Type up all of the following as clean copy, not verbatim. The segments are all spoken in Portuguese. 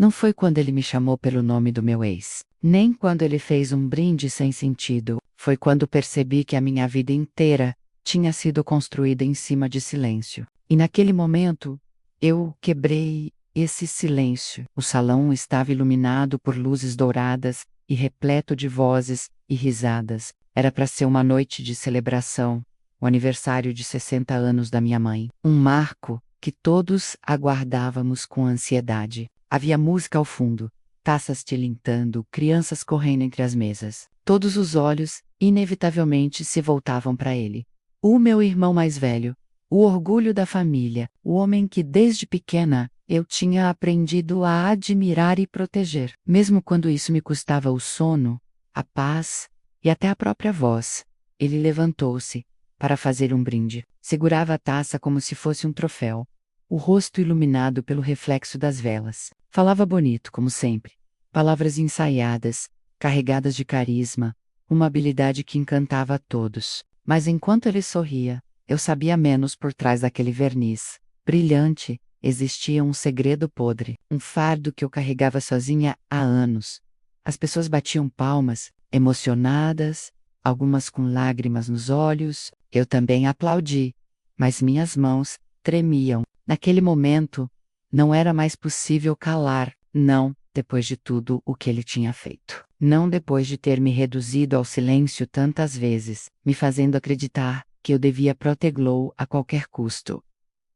Não foi quando ele me chamou pelo nome do meu ex, nem quando ele fez um brinde sem sentido. Foi quando percebi que a minha vida inteira tinha sido construída em cima de silêncio. E naquele momento, eu quebrei esse silêncio. O salão estava iluminado por luzes douradas e repleto de vozes e risadas. Era para ser uma noite de celebração, o aniversário de 60 anos da minha mãe. Um marco que todos aguardávamos com ansiedade. Havia música ao fundo, taças tilintando, crianças correndo entre as mesas. Todos os olhos, inevitavelmente, se voltavam para ele. O meu irmão mais velho, o orgulho da família, o homem que desde pequena eu tinha aprendido a admirar e proteger. Mesmo quando isso me custava o sono, a paz e até a própria voz, ele levantou-se para fazer um brinde. Segurava a taça como se fosse um troféu, o rosto iluminado pelo reflexo das velas. Falava bonito, como sempre. Palavras ensaiadas, carregadas de carisma, uma habilidade que encantava a todos. Mas enquanto ele sorria, eu sabia menos por trás daquele verniz brilhante. Existia um segredo podre, um fardo que eu carregava sozinha há anos. As pessoas batiam palmas, emocionadas, algumas com lágrimas nos olhos. Eu também aplaudi, mas minhas mãos tremiam. Naquele momento, não era mais possível calar, não, depois de tudo o que ele tinha feito. Não depois de ter me reduzido ao silêncio tantas vezes, me fazendo acreditar que eu devia protegê-lo a qualquer custo.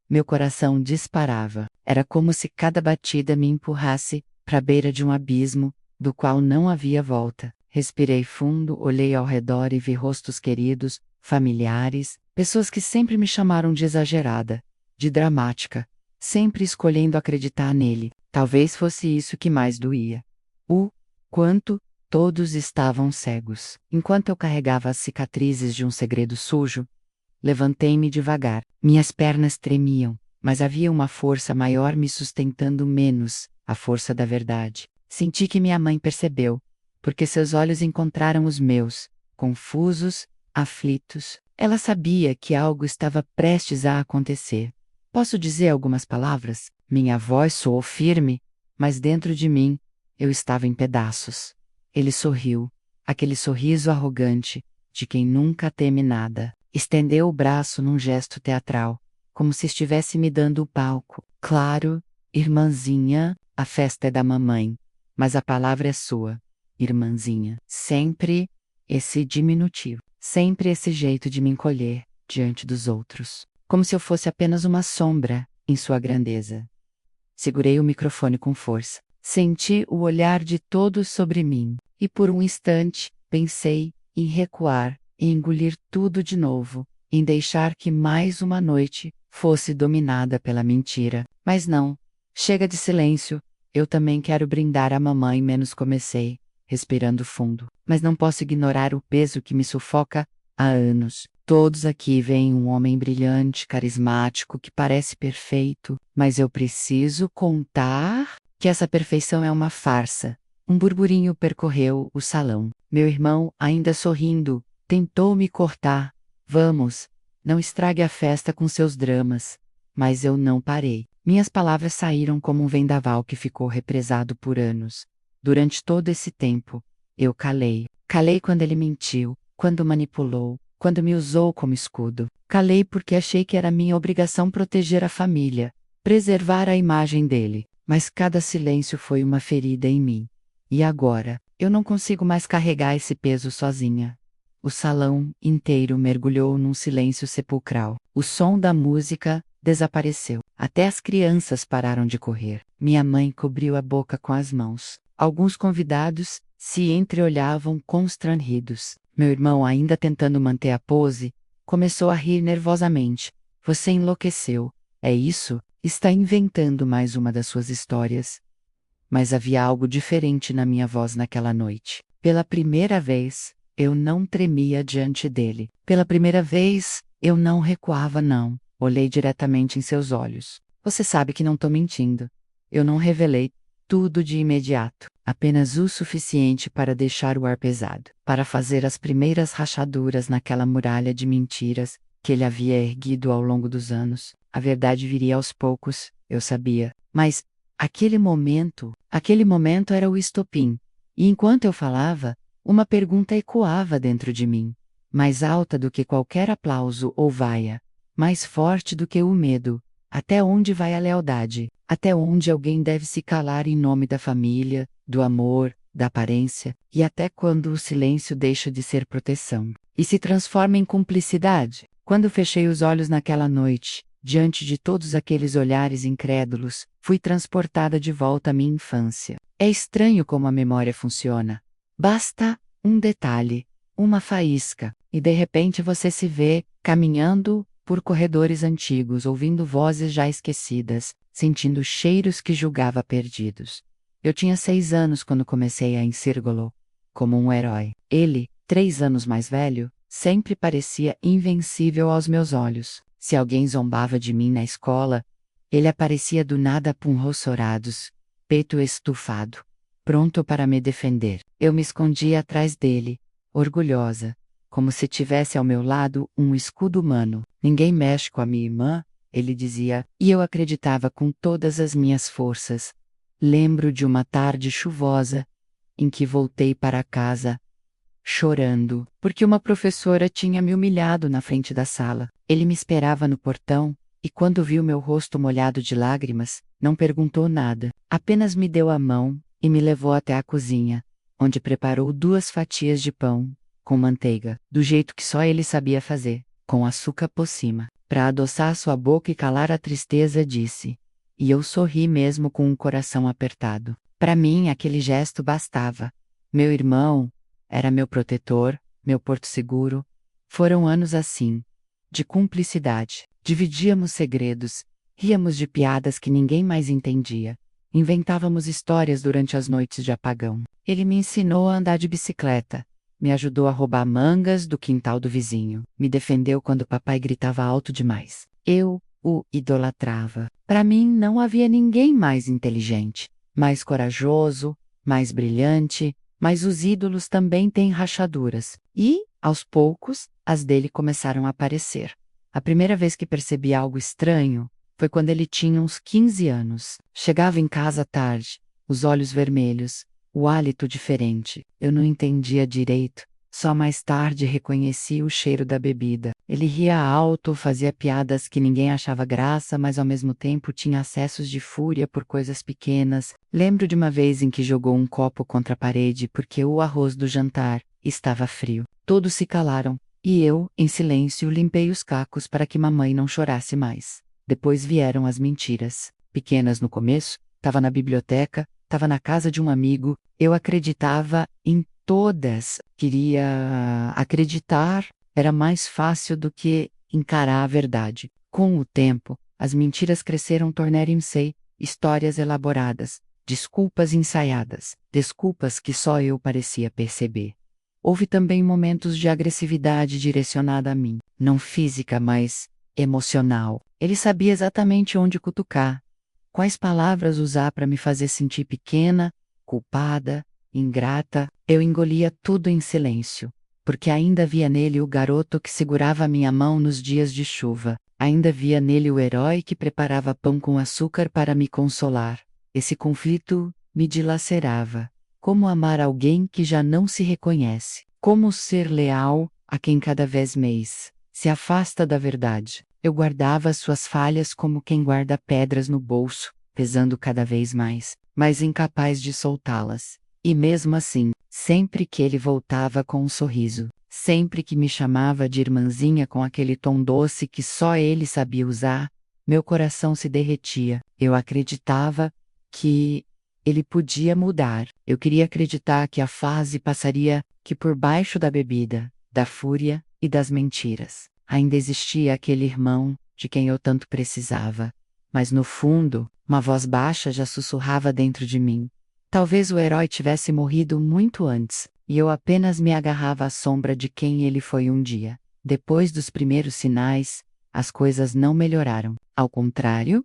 Meu coração disparava. Era como se cada batida me empurrasse para a beira de um abismo, do qual não havia volta. Respirei fundo, olhei ao redor e vi rostos queridos, familiares, pessoas que sempre me chamaram de exagerada, de dramática, sempre escolhendo acreditar nele. Talvez fosse isso que mais doía. O quanto todos estavam cegos. Enquanto eu carregava as cicatrizes de um segredo sujo, levantei-me devagar. Minhas pernas tremiam, mas havia uma força maior me sustentando menos, a força da verdade. Senti que minha mãe percebeu, porque seus olhos encontraram os meus, confusos, aflitos. Ela sabia que algo estava prestes a acontecer. Posso dizer algumas palavras? Minha voz soou firme, mas dentro de mim, eu estava em pedaços. Ele sorriu, aquele sorriso arrogante, de quem nunca teme nada. Estendeu o braço num gesto teatral, como se estivesse me dando o palco. Claro, irmãzinha, a festa é da mamãe, mas a palavra é sua, irmãzinha. Sempre esse diminutivo, sempre esse jeito de me encolher diante dos outros, como se eu fosse apenas uma sombra em sua grandeza. Segurei o microfone com força. Senti o olhar de todos sobre mim, e por um instante pensei em recuar, em engolir tudo de novo, em deixar que mais uma noite fosse dominada pela mentira. Mas não. Chega de silêncio. Eu também quero brindar a mamãe, menos comecei, respirando fundo. Mas não posso ignorar o peso que me sufoca há anos. Todos aqui veem um homem brilhante, carismático, que parece perfeito, mas eu preciso contar que essa perfeição é uma farsa. Um burburinho percorreu o salão. Meu irmão, ainda sorrindo, tentou me cortar. Vamos, não estrague a festa com seus dramas. Mas eu não parei. Minhas palavras saíram como um vendaval que ficou represado por anos. Durante todo esse tempo, eu calei. Calei quando ele mentiu, quando manipulou, quando me usou como escudo. Calei porque achei que era minha obrigação proteger a família, preservar a imagem dele. Mas cada silêncio foi uma ferida em mim. E agora, eu não consigo mais carregar esse peso sozinha. O salão inteiro mergulhou num silêncio sepulcral. O som da música desapareceu. Até as crianças pararam de correr. Minha mãe cobriu a boca com as mãos. Alguns convidados se entreolhavam constrangidos. Meu irmão, ainda tentando manter a pose, começou a rir nervosamente. Você enlouqueceu. É isso? Está inventando mais uma das suas histórias. Mas havia algo diferente na minha voz naquela noite. Pela primeira vez, eu não tremia diante dele. Pela primeira vez, eu não recuava, não. Olhei diretamente em seus olhos. Você sabe que não estou mentindo. Eu não revelei tudo de imediato. Apenas o suficiente para deixar o ar pesado. Para fazer as primeiras rachaduras naquela muralha de mentiras que ele havia erguido ao longo dos anos. A verdade viria aos poucos, eu sabia. Mas Aquele momento era o estopim. E enquanto eu falava, uma pergunta ecoava dentro de mim, mais alta do que qualquer aplauso ou vaia, mais forte do que o medo. Até onde vai a lealdade? Até onde alguém deve se calar em nome da família, do amor, da aparência, e até quando o silêncio deixa de ser proteção e se transforma em cumplicidade? Quando fechei os olhos naquela noite, diante de todos aqueles olhares incrédulos, fui transportada de volta à minha infância. É estranho como a memória funciona. Basta um detalhe, uma faísca, e de repente você se vê caminhando por corredores antigos, ouvindo vozes já esquecidas, sentindo cheiros que julgava perdidos. Eu tinha 6 anos quando comecei a inseri-lo como um herói. Ele, 3 anos mais velho, sempre parecia invencível aos meus olhos. Se alguém zombava de mim na escola, ele aparecia do nada punhossorados, peito estufado, pronto para me defender. Eu me escondia atrás dele, orgulhosa, como se tivesse ao meu lado um escudo humano. Ninguém mexe com a minha irmã, ele dizia, e eu acreditava com todas as minhas forças. Lembro de uma tarde chuvosa, em que voltei para casa, chorando, porque uma professora tinha me humilhado na frente da sala. Ele me esperava no portão, e quando viu meu rosto molhado de lágrimas, não perguntou nada, apenas me deu a mão e me levou até a cozinha, onde preparou 2 fatias de pão, com manteiga, do jeito que só ele sabia fazer, com açúcar por cima. Para adoçar sua boca e calar a tristeza, disse. E eu sorri mesmo com o coração apertado. Para mim, aquele gesto bastava. Meu irmão era meu protetor, meu porto seguro. Foram anos assim, de cumplicidade. Dividíamos segredos, ríamos de piadas que ninguém mais entendia. Inventávamos histórias durante as noites de apagão. Ele me ensinou a andar de bicicleta. Me ajudou a roubar mangas do quintal do vizinho. Me defendeu quando papai gritava alto demais. Eu o idolatrava. Para mim não havia ninguém mais inteligente, mais corajoso, mais brilhante, mas os ídolos também têm rachaduras. E, aos poucos, as dele começaram a aparecer. A primeira vez que percebi algo estranho foi quando ele tinha uns 15 anos. Chegava em casa tarde, os olhos vermelhos, o hálito diferente. Eu não entendia direito. Só mais tarde reconheci o cheiro da bebida. Ele ria alto, fazia piadas que ninguém achava graça, mas ao mesmo tempo tinha acessos de fúria por coisas pequenas. Lembro de uma vez em que jogou um copo contra a parede porque o arroz do jantar estava frio. Todos se calaram, e eu, em silêncio, limpei os cacos para que mamãe não chorasse mais. Depois vieram as mentiras. Pequenas no começo, estava na biblioteca, estava na casa de um amigo, eu acreditava em todas. Queria acreditar, era mais fácil do que encarar a verdade. Com o tempo, as mentiras cresceram, tornaram-se histórias elaboradas, desculpas ensaiadas, desculpas que só eu parecia perceber. Houve também momentos de agressividade direcionada a mim, não física, mas emocional. Ele sabia exatamente onde cutucar, quais palavras usar para me fazer sentir pequena, culpada, ingrata. Eu engolia tudo em silêncio, porque ainda via nele o garoto que segurava a minha mão nos dias de chuva. Ainda via nele o herói que preparava pão com açúcar para me consolar. Esse conflito me dilacerava. Como amar alguém que já não se reconhece? Como ser leal a quem cada vez mais se afasta da verdade? Eu guardava suas falhas como quem guarda pedras no bolso, pesando cada vez mais, mas incapaz de soltá-las. E mesmo assim, sempre que ele voltava com um sorriso, sempre que me chamava de irmãzinha com aquele tom doce que só ele sabia usar, meu coração se derretia. Eu acreditava que ele podia mudar. Eu queria acreditar que a fase passaria, que por baixo da bebida, da fúria e das mentiras, ainda existia aquele irmão de quem eu tanto precisava. Mas no fundo, uma voz baixa já sussurrava dentro de mim. Talvez o herói tivesse morrido muito antes, e eu apenas me agarrava à sombra de quem ele foi um dia. Depois dos primeiros sinais, as coisas não melhoraram. Ao contrário,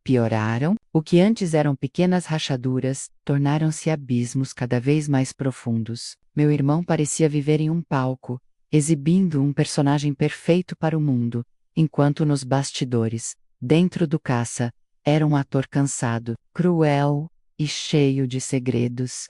pioraram. O que antes eram pequenas rachaduras, tornaram-se abismos cada vez mais profundos. Meu irmão parecia viver em um palco, exibindo um personagem perfeito para o mundo, enquanto nos bastidores, dentro do caça, era um ator cansado, cruel e cheio de segredos.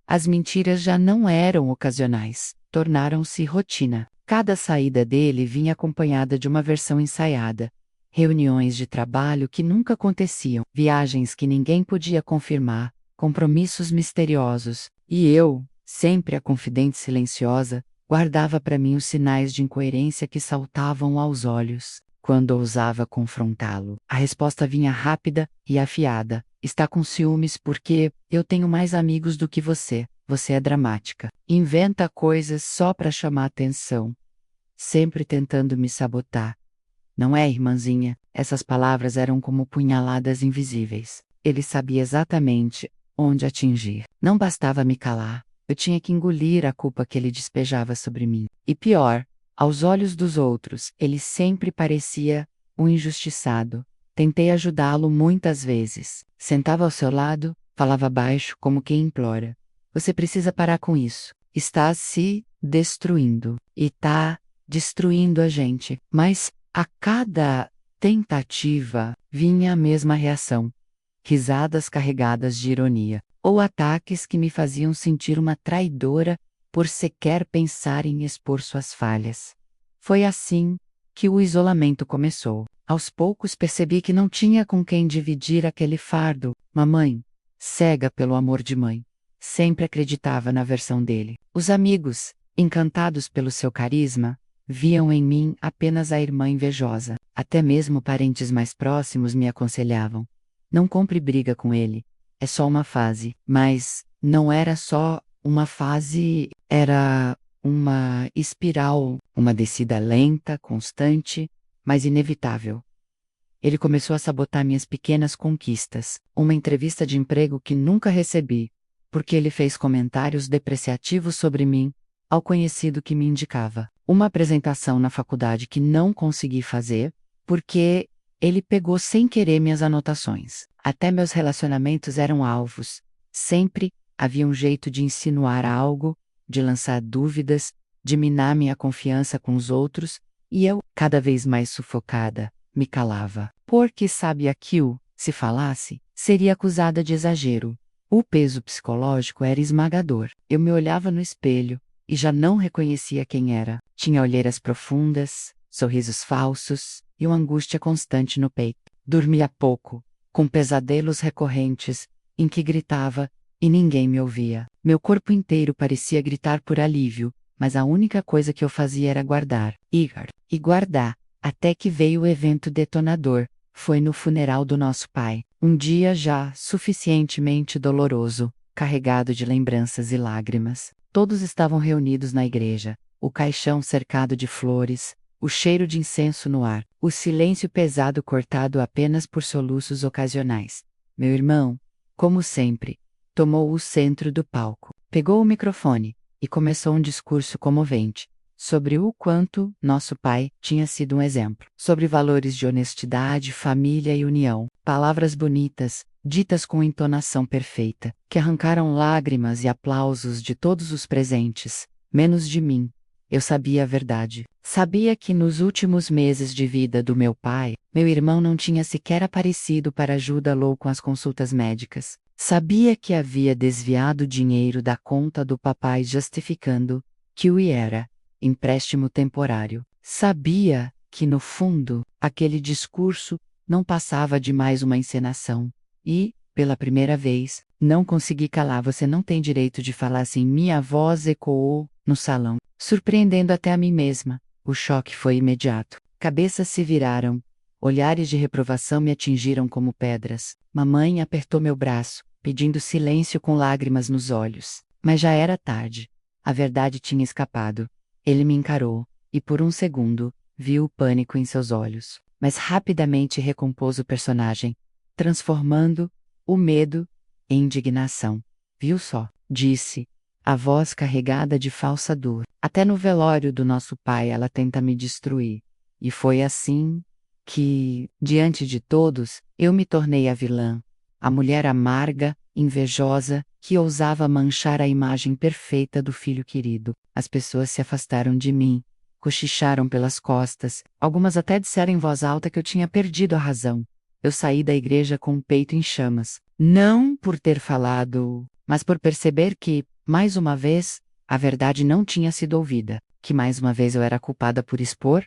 As mentiras já não eram ocasionais, tornaram-se rotina. Cada saída dele vinha acompanhada de uma versão ensaiada. Reuniões de trabalho que nunca aconteciam, viagens que ninguém podia confirmar, compromissos misteriosos. E eu, sempre a confidente silenciosa, guardava para mim os sinais de incoerência que saltavam aos olhos. Quando ousava confrontá-lo, a resposta vinha rápida e afiada. Está com ciúmes porque eu tenho mais amigos do que você. Você é dramática. Inventa coisas só para chamar atenção. Sempre tentando me sabotar. Não é, irmãzinha? Essas palavras eram como punhaladas invisíveis. Ele sabia exatamente onde atingir. Não bastava me calar. Eu tinha que engolir a culpa que ele despejava sobre mim. E pior, aos olhos dos outros, ele sempre parecia um injustiçado. Tentei ajudá-lo muitas vezes. Sentava ao seu lado, falava baixo, como quem implora. Você precisa parar com isso. Está se destruindo. E está destruindo a gente. Mas a cada tentativa vinha a mesma reação. Risadas carregadas de ironia. Ou ataques que me faziam sentir uma traidora por sequer pensar em expor suas falhas. Foi assim que o isolamento começou. Aos poucos percebi que não tinha com quem dividir aquele fardo. Mamãe, cega pelo amor de mãe, sempre acreditava na versão dele. Os amigos, encantados pelo seu carisma, viam em mim apenas a irmã invejosa. Até mesmo parentes mais próximos me aconselhavam: não compre briga com ele. É só uma fase. Mas não era só uma fase, era uma espiral, uma descida lenta, constante, mas inevitável. Ele começou a sabotar minhas pequenas conquistas. Uma entrevista de emprego que nunca recebi, porque ele fez comentários depreciativos sobre mim ao conhecido que me indicava. Uma apresentação na faculdade que não consegui fazer, porque ele pegou sem querer minhas anotações. Até meus relacionamentos eram alvos. Sempre havia um jeito de insinuar algo, de lançar dúvidas, de minar minha confiança com os outros, e eu, cada vez mais sufocada, me calava. Porque sabia que se falasse, seria acusada de exagero. O peso psicológico era esmagador. Eu me olhava no espelho e já não reconhecia quem era. Tinha olheiras profundas, sorrisos falsos e uma angústia constante no peito. Dormia pouco, com pesadelos recorrentes, em que gritava e ninguém me ouvia. Meu corpo inteiro parecia gritar por alívio, mas a única coisa que eu fazia era guardar. E guardar, até que veio o evento detonador. Foi no funeral do nosso pai. Um dia já suficientemente doloroso, carregado de lembranças e lágrimas. Todos estavam reunidos na igreja, o caixão cercado de flores, o cheiro de incenso no ar, o silêncio pesado cortado apenas por soluços ocasionais. Meu irmão, como sempre, tomou o centro do palco, pegou o microfone e começou um discurso comovente sobre o quanto nosso pai tinha sido um exemplo, sobre valores de honestidade, família e união. Palavras bonitas, ditas com entonação perfeita, que arrancaram lágrimas e aplausos de todos os presentes, menos de mim. Eu sabia a verdade. Sabia que nos últimos meses de vida do meu pai, meu irmão não tinha sequer aparecido para ajudá-lo com as consultas médicas. Sabia que havia desviado dinheiro da conta do papai justificando que o era empréstimo temporário. Sabia que, no fundo, aquele discurso não passava de mais uma encenação. E, pela primeira vez, não consegui calar. Você não tem direito de falar assim. Minha voz ecoou no salão, surpreendendo até a mim mesma. O choque foi imediato. Cabeças se viraram. Olhares de reprovação me atingiram como pedras. Mamãe apertou meu braço, pedindo silêncio com lágrimas nos olhos. Mas já era tarde. A verdade tinha escapado. Ele me encarou, e por um segundo, vi o pânico em seus olhos. Mas rapidamente recompôs o personagem, transformando o medo em indignação. Viu só? Disse, a voz carregada de falsa dor. Até no velório do nosso pai ela tenta me destruir. E foi assim que, diante de todos, eu me tornei a vilã. A mulher amarga, invejosa, que ousava manchar a imagem perfeita do filho querido. As pessoas se afastaram de mim, cochicharam pelas costas, algumas até disseram em voz alta que eu tinha perdido a razão. eu saí da igreja com o peito em chamas. Não por ter falado, mas por perceber que, mais uma vez, a verdade não tinha sido ouvida, que mais uma vez eu era culpada por expor,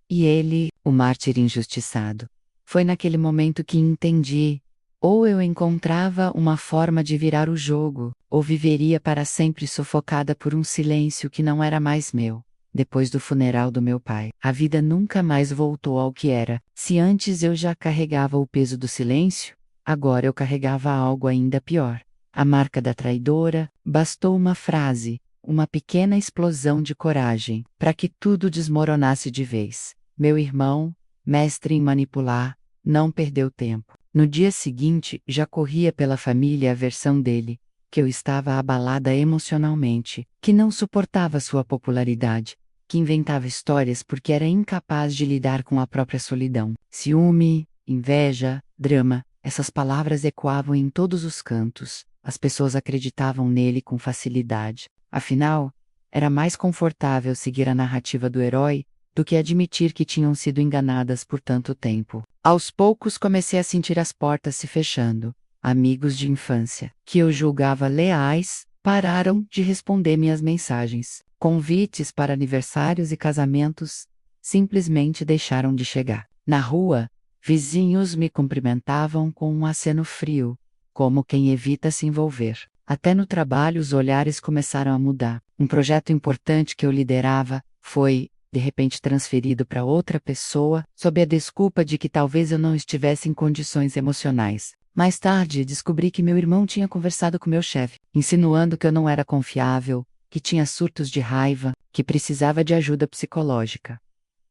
e ele, o mártir injustiçado. Foi naquele momento que entendi. Ou eu encontrava uma forma de virar o jogo, ou viveria para sempre sufocada por um silêncio que não era mais meu. Depois do funeral do meu pai, a vida nunca mais voltou ao que era. Se antes eu já carregava o peso do silêncio, agora eu carregava algo ainda pior. A marca da traidora. Bastou uma frase, uma pequena explosão de coragem, para que tudo desmoronasse de vez. Meu irmão, mestre em manipular, não perdeu tempo. No dia seguinte, já corria pela família a versão dele, que eu estava abalada emocionalmente, que não suportava sua popularidade, que inventava histórias porque era incapaz de lidar com a própria solidão. Ciúme, inveja, drama, essas palavras ecoavam em todos os cantos. As pessoas acreditavam nele com facilidade. Afinal, era mais confortável seguir a narrativa do herói do que admitir que tinham sido enganadas por tanto tempo. Aos poucos comecei a sentir as portas se fechando. Amigos de infância, que eu julgava leais, pararam de responder minhas mensagens. Convites para aniversários e casamentos simplesmente deixaram de chegar. Na rua, vizinhos me cumprimentavam com um aceno frio, como quem evita se envolver. Até no trabalho os olhares começaram a mudar. Um projeto importante que eu liderava foi, de repente, transferido para outra pessoa, sob a desculpa de que talvez eu não estivesse em condições emocionais. Mais tarde, descobri que meu irmão tinha conversado com meu chefe, insinuando que eu não era confiável, que tinha surtos de raiva, que precisava de ajuda psicológica.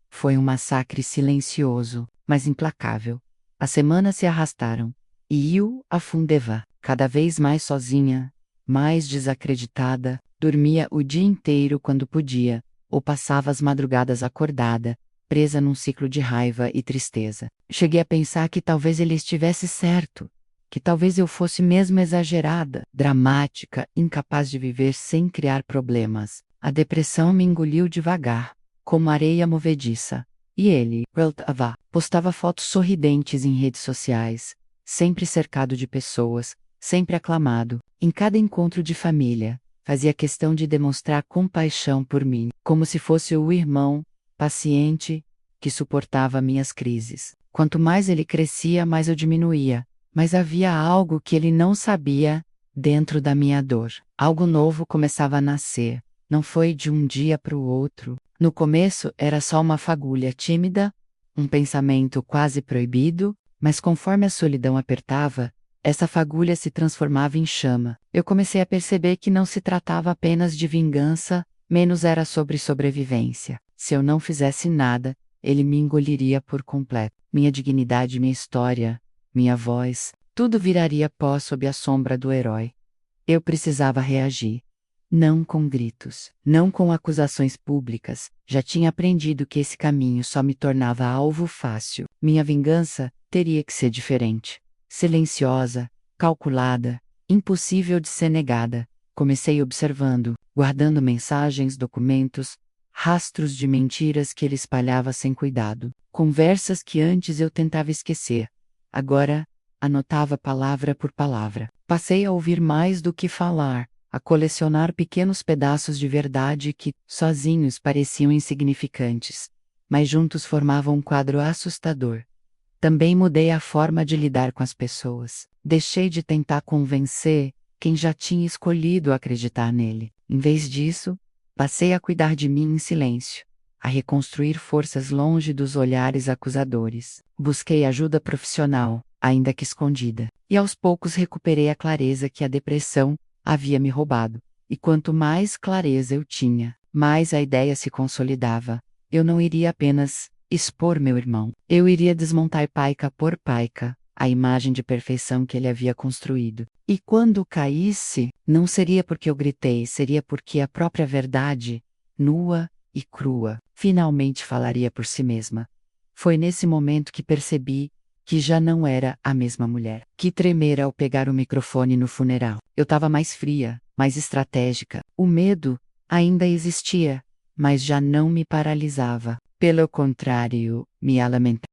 Foi um massacre silencioso, mas implacável. As semanas se arrastaram, e eu afundava, cada vez mais sozinha, mais desacreditada, dormia o dia inteiro quando podia, ou passava as madrugadas acordada, presa num ciclo de raiva e tristeza. Cheguei a pensar que talvez ele estivesse certo, que talvez eu fosse mesmo exagerada, dramática, incapaz de viver sem criar problemas. A depressão me engoliu devagar, como areia movediça. E ele, postava fotos sorridentes em redes sociais, sempre cercado de pessoas, sempre aclamado, em cada encontro de família. Fazia questão de demonstrar compaixão por mim, como se fosse o irmão, paciente, que suportava minhas crises. Quanto mais ele crescia, mais eu diminuía, mas havia algo que ele não sabia, dentro da minha dor. Algo novo começava a nascer, não foi de um dia para o outro. No começo era só uma fagulha tímida, um pensamento quase proibido, mas conforme a solidão apertava, essa fagulha se transformava em chama. Eu comecei a perceber que não se tratava apenas de vingança, menos era sobre sobrevivência. Se eu não fizesse nada, ele me engoliria por completo. Minha dignidade, minha história, minha voz, tudo viraria pó sob a sombra do herói. Eu precisava reagir. Não com gritos, não com acusações públicas. Já tinha aprendido que esse caminho só me tornava alvo fácil. Minha vingança teria que ser diferente. Silenciosa, calculada, impossível de ser negada. Comecei observando, guardando mensagens, documentos, rastros de mentiras que ele espalhava sem cuidado. Conversas que antes eu tentava esquecer. Agora, anotava palavra por palavra. Passei a ouvir mais do que falar, a colecionar pequenos pedaços de verdade que, sozinhos, pareciam insignificantes, mas juntos formavam um quadro assustador. Também mudei a forma de lidar com as pessoas. Deixei de tentar convencer quem já tinha escolhido acreditar nele. Em vez disso, passei a cuidar de mim em silêncio, a reconstruir forças longe dos olhares acusadores. Busquei ajuda profissional, ainda que escondida, e aos poucos recuperei a clareza que a depressão havia me roubado. E quanto mais clareza eu tinha, mais a ideia se consolidava. Eu não iria apenas expor meu irmão. Eu iria desmontar paica por paica a imagem de perfeição que ele havia construído. E quando caísse, não seria porque eu gritei, seria porque a própria verdade, nua e crua, finalmente falaria por si mesma. Foi nesse momento que percebi que já não era a mesma mulher que tremera ao pegar o microfone no funeral. Eu estava mais fria, mais estratégica. O medo ainda existia, mas já não me paralisava. Pelo contrário, me alimentava.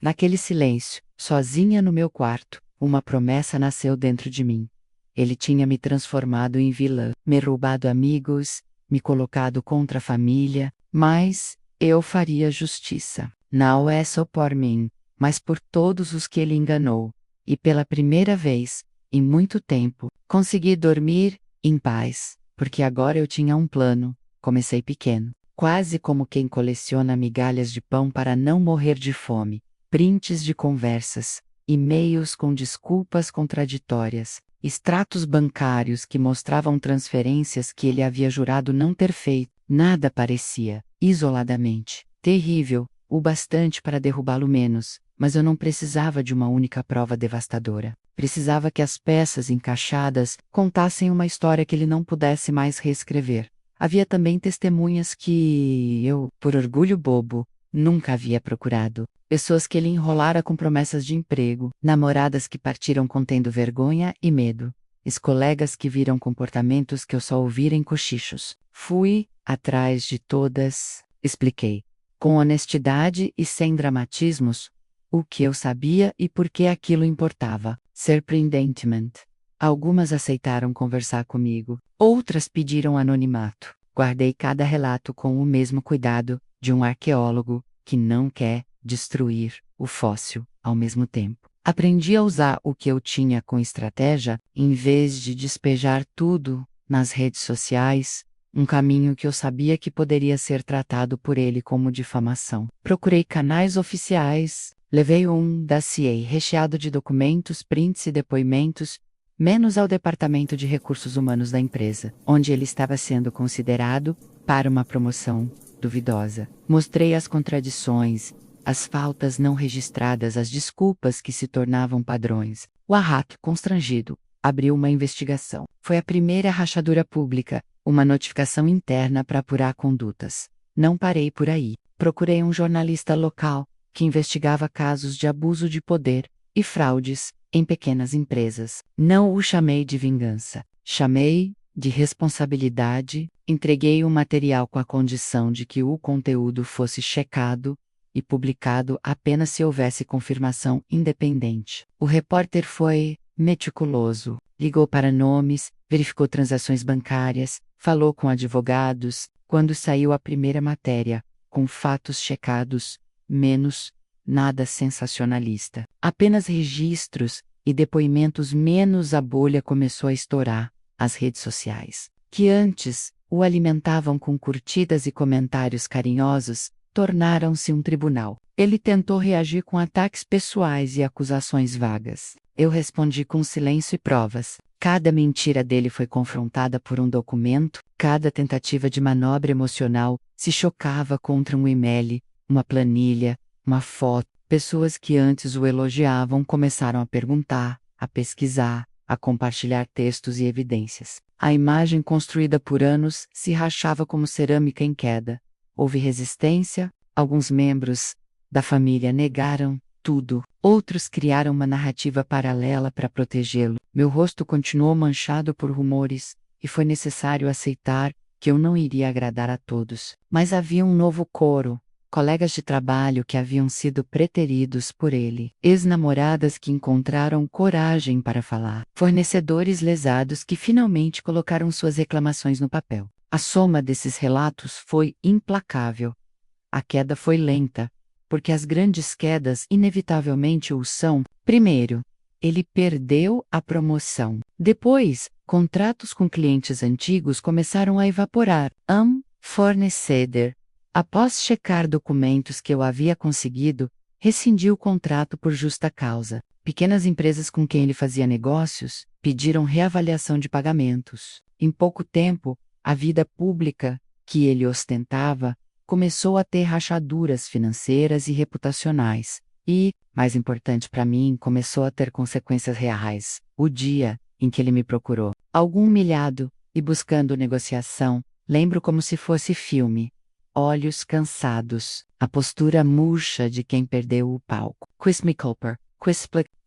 Naquele silêncio, sozinha no meu quarto, uma promessa nasceu dentro de mim. Ele tinha me transformado em vilã, me roubado amigos, me colocado contra a família, mas eu faria justiça. Não é só por mim, mas por todos os que ele enganou. E pela primeira vez, em muito tempo, consegui dormir em paz, porque agora eu tinha um plano. Comecei pequeno, quase como quem coleciona migalhas de pão para não morrer de fome. Prints de conversas, e-mails com desculpas contraditórias, extratos bancários que mostravam transferências que ele havia jurado não ter feito. Nada parecia, isoladamente, terrível, o bastante para derrubá-lo menos, mas eu não precisava de uma única prova devastadora. Precisava que as peças encaixadas contassem uma história que ele não pudesse mais reescrever. Havia também testemunhas que eu, por orgulho bobo, nunca havia procurado. Pessoas que ele enrolara com promessas de emprego, namoradas que partiram contendo vergonha e medo, ex-colegas que viram comportamentos que eu só ouvira em cochichos. Fui atrás de todas, expliquei, com honestidade e sem dramatismos, o que eu sabia e por que aquilo importava. Surpreendentemente. Algumas aceitaram conversar comigo, outras pediram anonimato. Guardei cada relato com o mesmo cuidado de um arqueólogo que não quer destruir o fóssil ao mesmo tempo. Aprendi a usar o que eu tinha com estratégia, em vez de despejar tudo nas redes sociais, um caminho que eu sabia que poderia ser tratado por ele como difamação. Procurei canais oficiais, levei um dossiê recheado de documentos, prints e depoimentos, menos ao departamento de recursos humanos da empresa, onde ele estava sendo considerado para uma promoção duvidosa. Mostrei as contradições, as faltas não registradas, as desculpas que se tornavam padrões. O Arraque, constrangido, abriu uma investigação. Foi a primeira rachadura pública, uma notificação interna para apurar condutas. Não parei por aí. Procurei um jornalista local que investigava casos de abuso de poder e fraudes em pequenas empresas. Não o chamei de vingança. Chamei de responsabilidade. Entreguei o material com a condição de que o conteúdo fosse checado e publicado apenas se houvesse confirmação independente. O repórter foi meticuloso, ligou para nomes, verificou transações bancárias, falou com advogados. Quando saiu a primeira matéria, com fatos checados, menos nada sensacionalista. Apenas registros e depoimentos, menos a bolha começou a estourar. As redes sociais, que antes o alimentavam com curtidas e comentários carinhosos, tornaram-se um tribunal. Ele tentou reagir com ataques pessoais e acusações vagas. Eu respondi com silêncio e provas. Cada mentira dele foi confrontada por um documento, cada tentativa de manobra emocional se chocava contra um e-mail, uma planilha, uma foto. Pessoas que antes o elogiavam começaram a perguntar, a pesquisar, a compartilhar textos e evidências. A imagem construída por anos se rachava como cerâmica em queda. Houve resistência, alguns membros da família negaram tudo, outros criaram uma narrativa paralela para protegê-lo. Meu rosto continuou manchado por rumores, e foi necessário aceitar que eu não iria agradar a todos. Mas havia um novo coro. Colegas de trabalho que haviam sido preteridos por ele, ex-namoradas que encontraram coragem para falar, fornecedores lesados que finalmente colocaram suas reclamações no papel. A soma desses relatos foi implacável. A queda foi lenta, porque as grandes quedas inevitavelmente o são. Primeiro, ele perdeu a promoção. Depois, contratos com clientes antigos começaram a evaporar. Fornecedor, após checar documentos que eu havia conseguido, rescindiu o contrato por justa causa. Pequenas empresas com quem ele fazia negócios pediram reavaliação de pagamentos. Em pouco tempo, a vida pública, que ele ostentava, começou a ter rachaduras financeiras e reputacionais. E, mais importante para mim, começou a ter consequências reais. O dia em que ele me procurou, algum humilhado e buscando negociação, lembro como se fosse filme. Olhos cansados, a postura murcha de quem perdeu o palco. Chris me Cooper,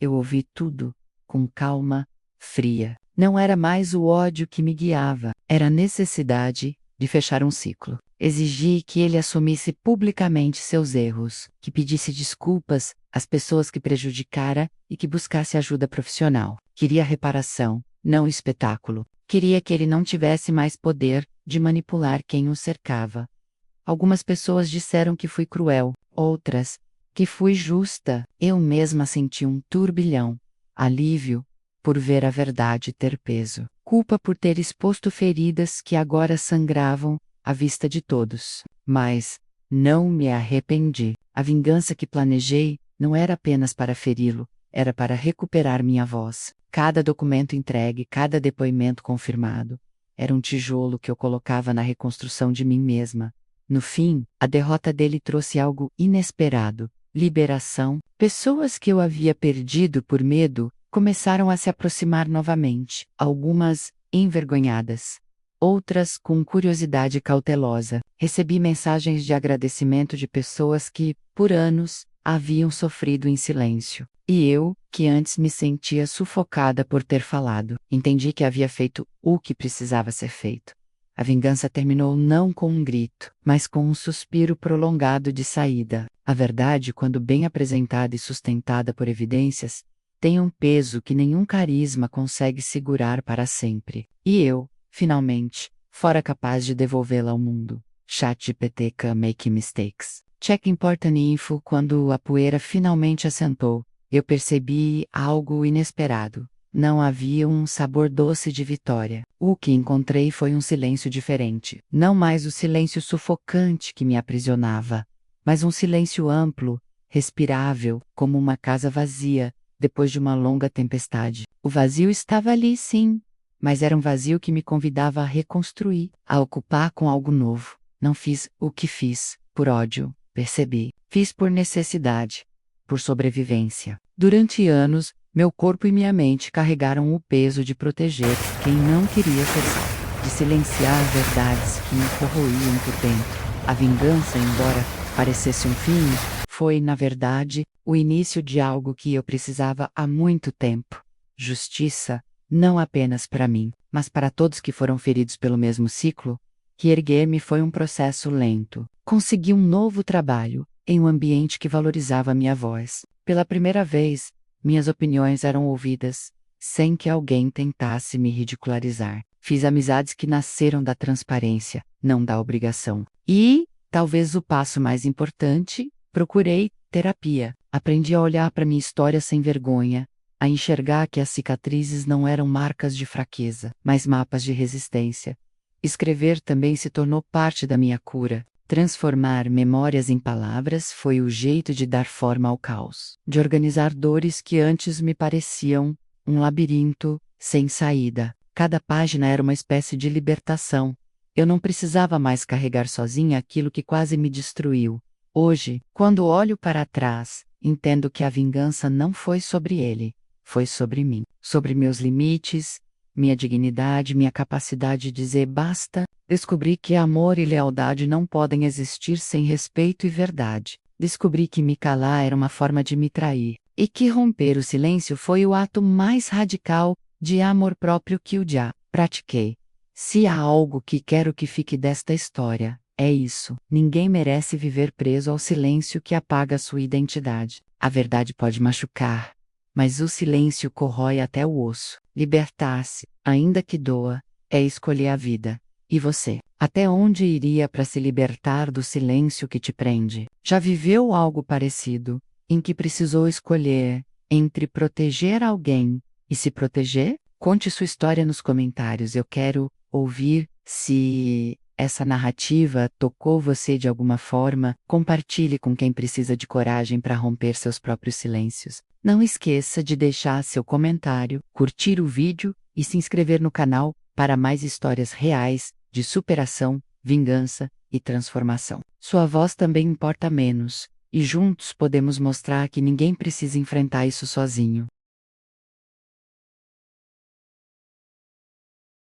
eu ouvi tudo, com calma, fria. Não era mais o ódio que me guiava, era a necessidade de fechar um ciclo. Exigi que ele assumisse publicamente seus erros, que pedisse desculpas as pessoas que prejudicara e que buscasse ajuda profissional. Queria reparação, não espetáculo. Queria que ele não tivesse mais poder de manipular quem o cercava. Algumas pessoas disseram que fui cruel, outras, que fui justa. Eu mesma senti um turbilhão. Alívio, por ver a verdade ter peso. Culpa por ter exposto feridas que agora sangravam à vista de todos. Mas não me arrependi. A vingança que planejei não era apenas para feri-lo, era para recuperar minha voz. Cada documento entregue, cada depoimento confirmado, era um tijolo que eu colocava na reconstrução de mim mesma. No fim, a derrota dele trouxe algo inesperado: liberação. Pessoas que eu havia perdido por medo começaram a se aproximar novamente, algumas envergonhadas, outras com curiosidade cautelosa. Recebi mensagens de agradecimento de pessoas que, por anos, haviam sofrido em silêncio. E eu, que antes me sentia sufocada por ter falado, entendi que havia feito o que precisava ser feito. A vingança terminou não com um grito, mas com um suspiro prolongado de saída. A verdade, quando bem apresentada e sustentada por evidências, tem um peso que nenhum carisma consegue segurar para sempre. E eu, finalmente, fora capaz de devolvê-la ao mundo. ChatGPT can make mistakes. Check important info. Quando a poeira finalmente assentou, eu percebi algo inesperado. Não havia um sabor doce de vitória. O que encontrei foi um silêncio diferente. Não mais o silêncio sufocante que me aprisionava, mas um silêncio amplo, respirável, como uma casa vazia, depois de uma longa tempestade. O vazio estava ali, sim, mas era um vazio que me convidava a reconstruir, a ocupar com algo novo. Não fiz o que fiz por ódio, percebi. Fiz por necessidade, por sobrevivência. Durante anos, meu corpo e minha mente carregaram o peso de proteger quem não queria ser salvo, de silenciar verdades que me corroíam por dentro. A vingança, embora parecesse um fim, foi, na verdade, o início de algo que eu precisava há muito tempo. Justiça, não apenas para mim, mas para todos que foram feridos pelo mesmo ciclo. Que erguer-me foi um processo lento. Consegui um novo trabalho, em um ambiente que valorizava minha voz. Pela primeira vez, minhas opiniões eram ouvidas, sem que alguém tentasse me ridicularizar. Fiz amizades que nasceram da transparência, não da obrigação. E, talvez o passo mais importante, procurei terapia. Aprendi a olhar para minha história sem vergonha, a enxergar que as cicatrizes não eram marcas de fraqueza, mas mapas de resistência. Escrever também se tornou parte da minha cura. Transformar memórias em palavras foi o jeito de dar forma ao caos, de organizar dores que antes me pareciam um labirinto sem saída. Cada página era uma espécie de libertação. Eu não precisava mais carregar sozinha aquilo que quase me destruiu. Hoje, quando olho para trás, entendo que a vingança não foi sobre ele, foi sobre mim, sobre meus limites, minha dignidade, minha capacidade de dizer basta. Descobri que amor e lealdade não podem existir sem respeito e verdade. Descobri que me calar era uma forma de me trair, e que romper o silêncio foi o ato mais radical de amor próprio que eu já pratiquei. Se há algo que quero que fique desta história, é isso. Ninguém merece viver preso ao silêncio que apaga sua identidade. A verdade pode machucar, mas o silêncio corrói até o osso. Libertar-se, ainda que doa, é escolher a vida. E você? Até onde iria para se libertar do silêncio que te prende? Já viveu algo parecido, em que precisou escolher entre proteger alguém e se proteger? Conte sua história nos comentários. Eu quero ouvir. Se essa narrativa tocou você de alguma forma, compartilhe com quem precisa de coragem para romper seus próprios silêncios. Não esqueça de deixar seu comentário, curtir o vídeo e se inscrever no canal para mais histórias reais de superação, vingança e transformação. Sua voz também importa menos, e juntos podemos mostrar que ninguém precisa enfrentar isso sozinho.